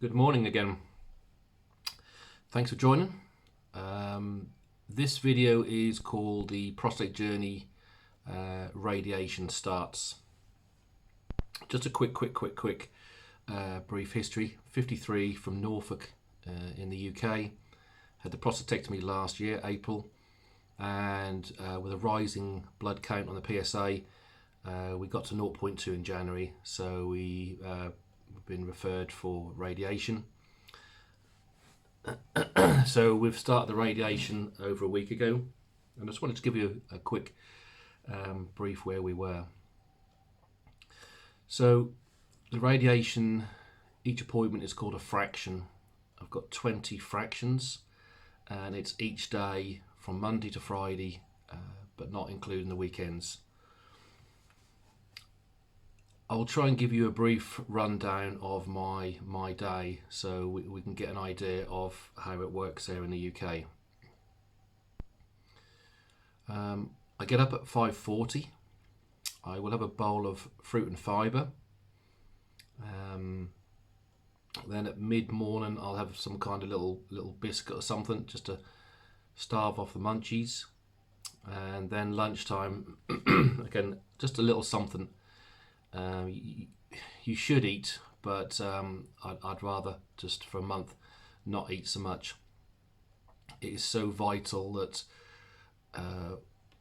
Good morning again. Thanks for joining. This video is called the Prostate Journey Radiation Starts. Just a quick brief history. 53 from Norfolk in the UK. Had the prostatectomy last year, April, and with a rising blood count on the PSA, we got to 0.2 in January, so we've been referred for radiation. So we've started the radiation over a week ago, and I just wanted to give you a quick brief where we were. So the radiation, each appointment is called a fraction. I've got 20 fractions, and it's each day from Monday to Friday, but not including the weekends. I'll try and give you a brief rundown of my day so we can get an idea of how it works here in the UK. I get up at 5:40. I will have a bowl of fruit and fibre. Then at mid-morning I'll have some kind of little biscuit or something just to starve off the munchies. And then lunchtime, again, just a little something. You should eat, but I'd rather just for a month not eat so much. It is so vital that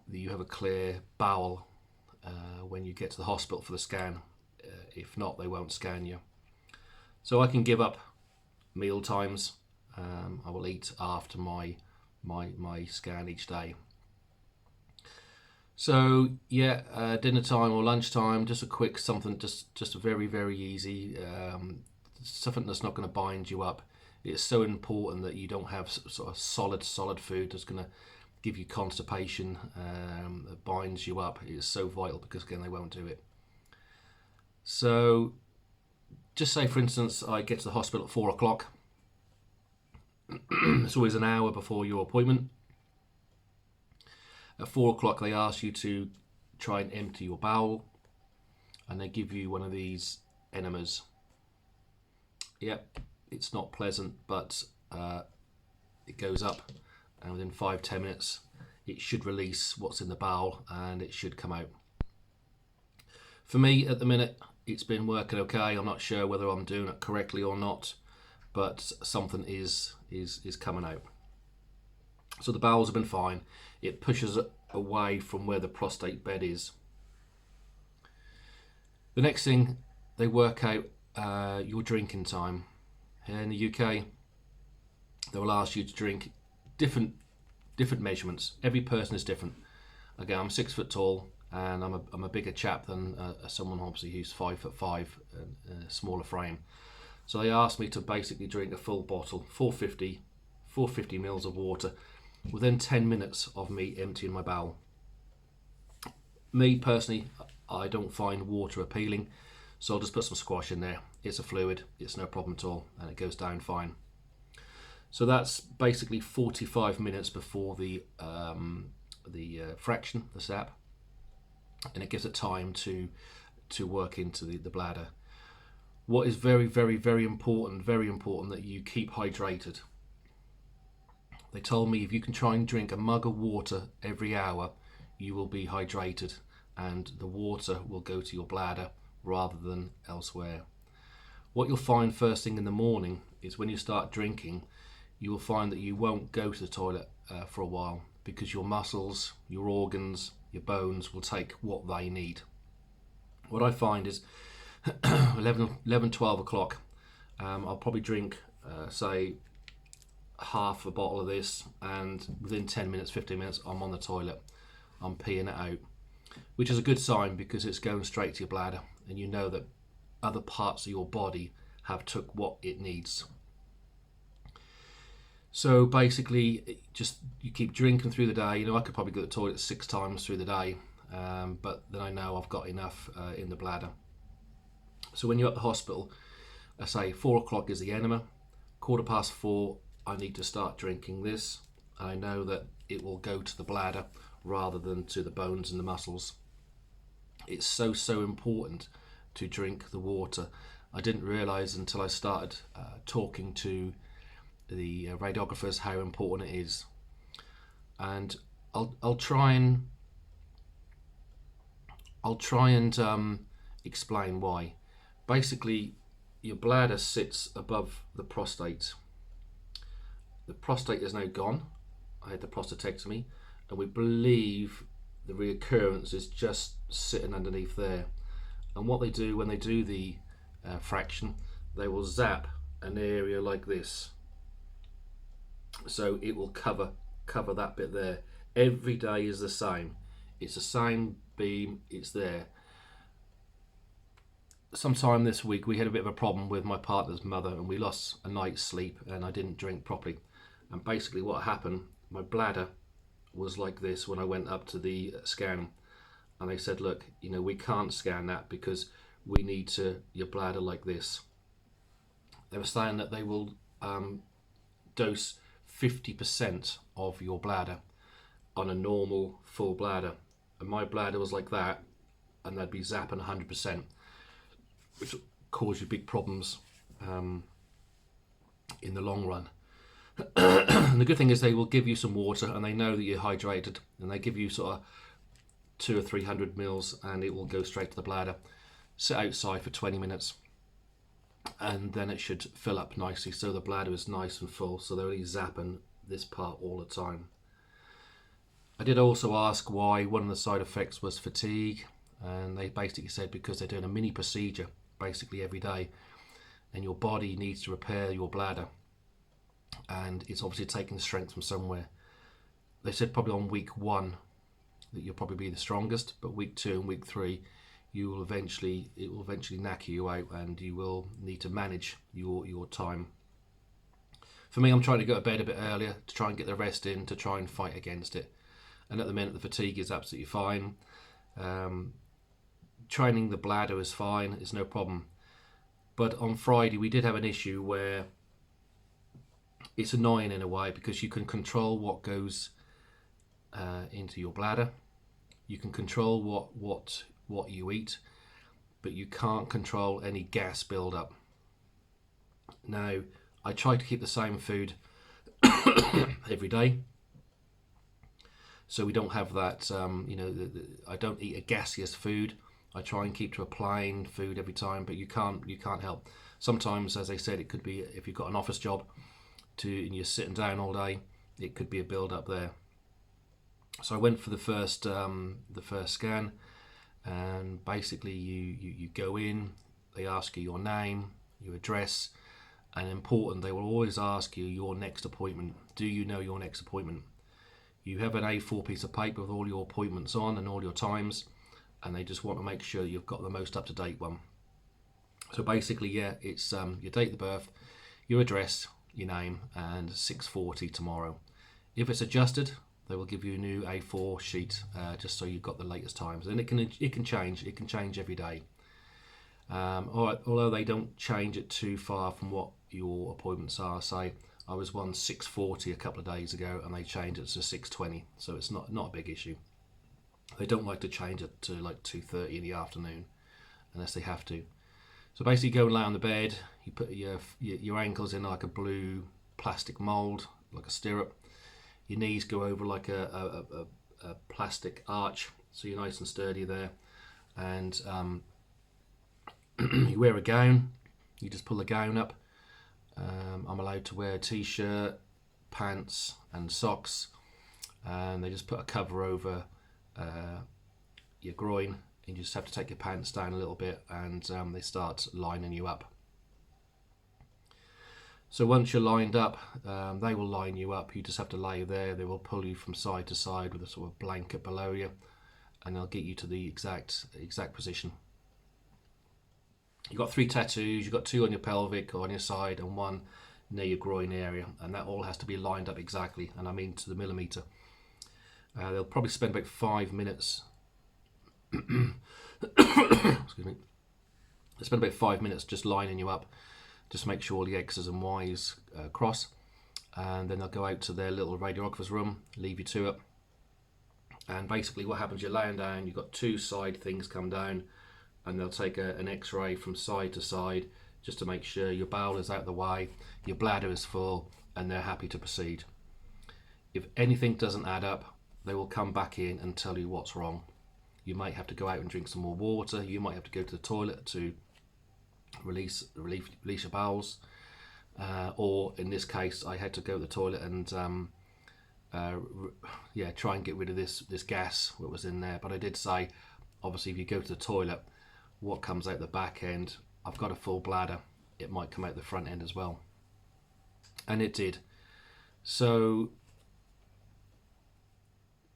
you have a clear bowel when you get to the hospital for the scan. If not, they won't scan you. So I can give up meal times. I will eat after my scan each day. So yeah, dinner time or lunchtime, just a quick something, just very easy, something that's not going to bind you up. It's so important that you don't have sort of solid food that's going to give you constipation, that binds you up. It's so vital because again they won't do it. So just say for instance I get to the hospital at 4 o'clock. It's always an hour before your appointment. At 4 o'clock they ask you to try and empty your bowel, and they give you one of these enemas. Yep, it's not pleasant, but it goes up, and within 5-10 minutes it should release what's in the bowel and it should come out. For me at the minute it's been working okay. I'm not sure whether I'm doing it correctly or not, but something is coming out. So the bowels have been fine. It pushes it away from where the prostate bed is. The next thing, they work out your drinking time. Here in the UK, they will ask you to drink different measurements. Every person is different. Again, I'm 6 foot tall, and I'm a bigger chap than someone obviously who's 5'5", a smaller frame. So they asked me to basically drink a full bottle, 450 mils of water, within 10 minutes of me emptying my bowel. Me personally, I don't find water appealing, so I'll just put some squash in there. It's a fluid, it's no problem at all, and it goes down fine. So that's basically 45 minutes before the fraction, the SAP, and it gives it time to work into the bladder. What is very important that you keep hydrated. They told me if you can try and drink a mug of water every hour, you will be hydrated, and the water will go to your bladder rather than elsewhere. What you'll find first thing in the morning is when you start drinking, you will find that you won't go to the toilet for a while, because your muscles, your organs, your bones will take what they need. What I find is 11, 12 o'clock, I'll probably drink, say, half a bottle of this, and within 10 minutes, 15 minutes, I'm on the toilet. I'm peeing it out, which is a good sign because it's going straight to your bladder, and you know that other parts of your body have took what it needs. So basically, just you keep drinking through the day. You know, I could probably go to the toilet 6 times through the day, but then I know I've got enough in the bladder. So when you're at the hospital, I say 4 o'clock is the enema. 4:15, I need to start drinking this. I know that it will go to the bladder rather than to the bones and the muscles. It's so important to drink the water. I didn't realise until I started talking to the radiographers how important it is. And I'll try and explain why. Basically, your bladder sits above the prostate. The prostate is now gone. I had the prostatectomy, and we believe the reoccurrence is just sitting underneath there. And what they do when they do the fraction, they will zap an area like this, so it will cover that bit there. Every day is the same. It's the same beam. It's there. Sometime this week we had a bit of a problem with my partner's mother, and we lost a night's sleep, and I didn't drink properly. And basically what happened, my bladder was like this when I went up to the scan, and they said, look, you know, we can't scan that because we need your bladder like this. They were saying that they will dose 50% of your bladder on a normal full bladder, and my bladder was like that, and they'd be zapping 100%, which will cause you big problems in the long run. And the good thing is they will give you some water, and they know that you're hydrated, and they give you sort of 200 or 300 mils, and it will go straight to the bladder. Sit outside for 20 minutes, and then it should fill up nicely, so the bladder is nice and full, so they're only zapping this part all the time. I did also ask why one of the side effects was fatigue, and they basically said because they're doing a mini procedure basically every day, and your body needs to repair your bladder, and it's obviously taking strength from somewhere. They said probably on week 1 that you'll probably be the strongest, but week 2 and week 3 it will eventually knacker you out, and you will need to manage your time. For me, I'm trying to go to bed a bit earlier to try and get the rest in, to try and fight against it. And at the minute the fatigue is absolutely fine. Training the bladder is fine, it's no problem. But on Friday we did have an issue where it's annoying in a way, because you can control what goes into your bladder. You can control what you eat, but you can't control any gas build-up. Now, I try to keep the same food every day, so we don't have that. I don't eat a gaseous food. I try and keep to a plain food every time, but you can't help. Sometimes, as I said, it could be if you've got an office job and you're sitting down all day, it could be a build-up there. So I went for the first scan. And basically you go in, they ask you your name, your address, and important, they will always ask you your next appointment. Do you know your next appointment? You have an A4 piece of paper with all your appointments on and all your times, and they just want to make sure you've got the most up-to-date one. So basically, yeah, it's your date of birth, your address, your name, and 6:40 tomorrow. If it's adjusted, they will give you a new A4 sheet, just so you've got the latest times, and it can change every day. Although they don't change it too far from what your appointments are. Say I was 6:40 a couple of days ago, and they changed it to 6:20, so it's not a big issue. They don't like to change it to like 2:30 in the afternoon unless they have to. So basically, go and lay on the bed. You put your ankles in like a blue plastic mold, like a stirrup. Your knees go over like a plastic arch, so you're nice and sturdy there. And you wear a gown. You just pull the gown up. I'm allowed to wear a t-shirt, pants, and socks. And they just put a cover over your groin. And you just have to take your pants down a little bit, and they start lining you up. So once you're lined up, they will line you up. You just have to lay there. They will pull you from side to side with a sort of blanket below you, and they'll get you to the exact position. You've got 3 tattoos. You've got 2 on your pelvic or on your side, and 1 near your groin area, and that all has to be lined up exactly, and I mean to the millimetre. They'll probably spend about 5 minutes. Excuse me. They spend about 5 minutes just lining you up. Just make sure all the X's and Y's cross, and then they'll go out to their little radiographer's room, leave you to it, and basically what happens, you're laying down, you've got 2 side things come down, and they'll take an X-ray from side to side, just to make sure your bowel is out of the way, your bladder is full, and they're happy to proceed. If anything doesn't add up, they will come back in and tell you what's wrong. You might have to go out and drink some more water. You might have to go to the toilet to release your bowels. Or in this case, I had to go to the toilet and try and get rid of this gas that was in there. But I did say, obviously, if you go to the toilet, what comes out the back end, I've got a full bladder, it might come out the front end as well. And it did. So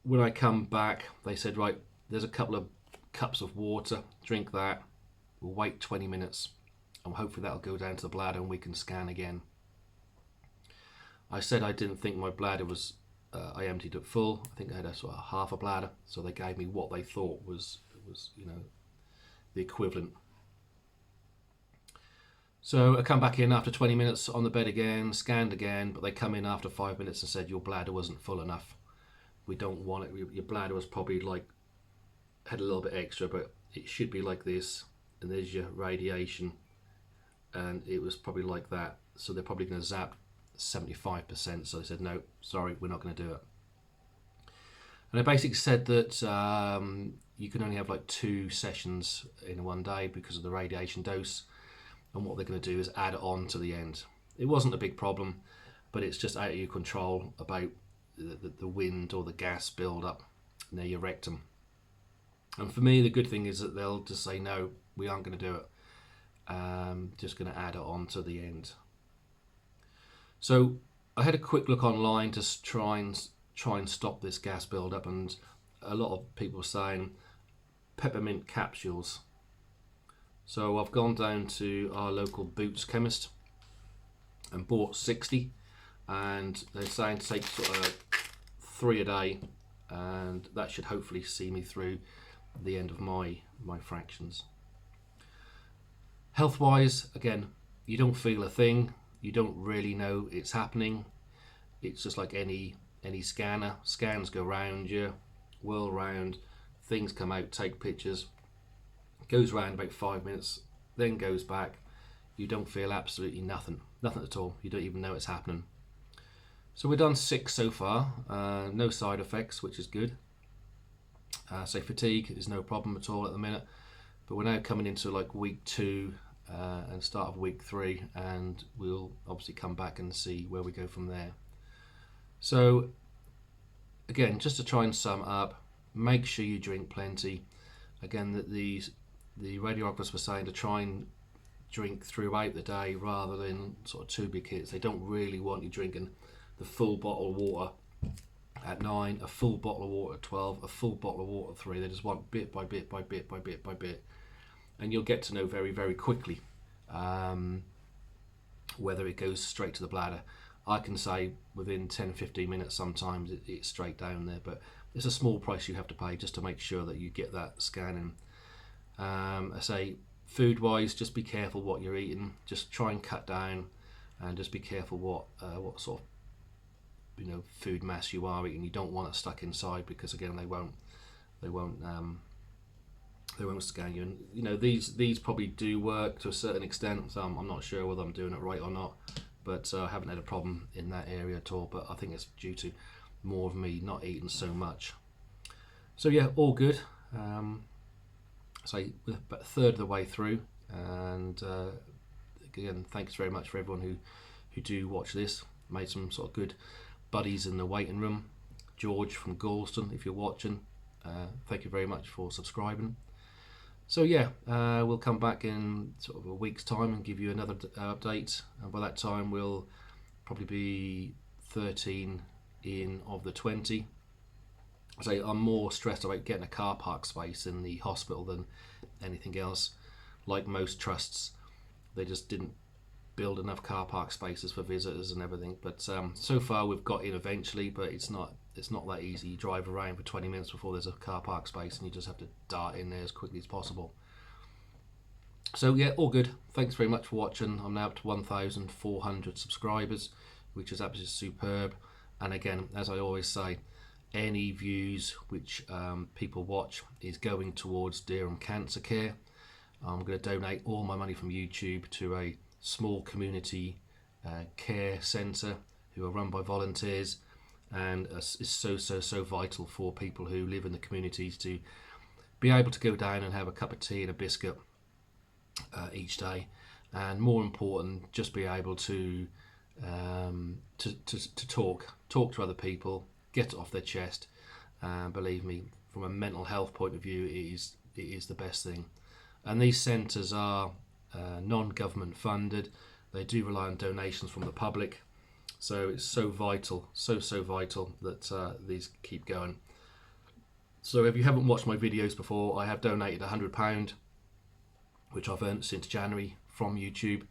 when I come back, they said, right, there's a couple of cups of water, drink that, we'll wait 20 minutes, and hopefully that'll go down to the bladder and we can scan again. I said I didn't think my bladder was, I emptied it full. I think I had a sort of half a bladder, so they gave me what they thought was the equivalent. So I come back in after 20 minutes on the bed again, scanned again, but they come in after 5 minutes and said your bladder wasn't full enough. We don't want it. Your bladder was probably had a little bit extra, but it should be like this, and there's your radiation, and it was probably like that. So they're probably going to zap 75%. So they said, no, sorry, we're not going to do it. And they basically said that you can only have 2 sessions in one day because of the radiation dose. And what they're going to do is add it on to the end. It wasn't a big problem, but it's just out of your control about the wind or the gas build up near your rectum. And for me, the good thing is that they'll just say, no, we aren't going to do it. Just going to add it on to the end. So I had a quick look online to try and stop this gas build up, and a lot of people were saying peppermint capsules. So I've gone down to our local Boots chemist and bought 60, and they're saying to take sort of 3 a day, and that should hopefully see me through the end of my fractions. Health wise, again, you don't feel a thing, you don't really know it's happening. It's just like any scanner. Scans go round you, whirl round, things come out, take pictures, goes round about 5 minutes, then goes back. You don't feel absolutely nothing at all. You don't even know it's happening. So we've done 6 so far, no side effects, which is good. So fatigue is no problem at all at the minute, but we're now coming into week 2 and start of week 3, and we'll obviously come back and see where we go from there. So again, just to try and sum up, make sure you drink plenty. Again, that the radiographers were saying to try and drink throughout the day rather than sort of 2 big hits. They don't really want you drinking the full bottle of water at 9, a full bottle of water at 12, a full bottle of water at 3. They just want bit by bit by bit by bit by bit. And you'll get to know very, very quickly whether it goes straight to the bladder. I can say within 10-15 minutes sometimes it's straight down there, but it's a small price you have to pay just to make sure that you get that scanning. I say food wise, just be careful what you're eating, just try and cut down, and just be careful what sort of food mass you are eating. You don't want it stuck inside, because again they won't scan you. And these probably do work to a certain extent, so I'm not sure whether I'm doing it right or not, but I haven't had a problem in that area at all. But I think it's due to more of me not eating so much. So yeah, all good. So we're about a third of the way through, and again, thanks very much for everyone who do watch this. Made some sort of good buddies in the waiting room. George from Galston, if you're watching, thank you very much for subscribing. So yeah, we'll come back in sort of a week's time and give you another update, and by that time we'll probably be 13 in of the 20. So I'm more stressed about getting a car park space in the hospital than anything else. Like most trusts, they just didn't build enough car park spaces for visitors and everything. But so far we've got in eventually, but it's not that easy. You drive around for 20 minutes before there's a car park space, and you just have to dart in there as quickly as possible. So yeah, all good. Thanks very much for watching. I'm now up to 1,400 subscribers, which is absolutely superb. And again, as I always say, any views which people watch is going towards Dereham Cancer Care. I'm going to donate all my money from YouTube to a small community care centre who are run by volunteers, and is so vital for people who live in the communities to be able to go down and have a cup of tea and a biscuit each day, and more important, just be able to talk to other people, get it off their chest. Believe me, from a mental health point of view, it is the best thing. And these centres are non-government funded. They do rely on donations from the public, so it's so vital, so vital that these keep going. So if you haven't watched my videos before, I have donated £100, which I've earned since January from YouTube,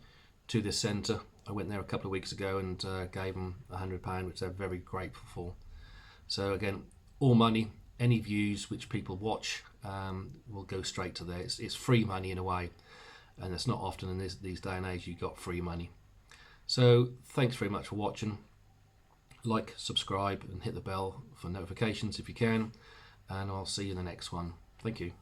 to this centre. I went there a couple of weeks ago and gave them £100, which they're very grateful for. So again, all money, any views which people watch will go straight to there. It's free money in a way, and it's not often in these day and age you got free money. So thanks very much for watching. Like, subscribe and hit the bell for notifications if you can, and I'll see you in the next one. Thank you.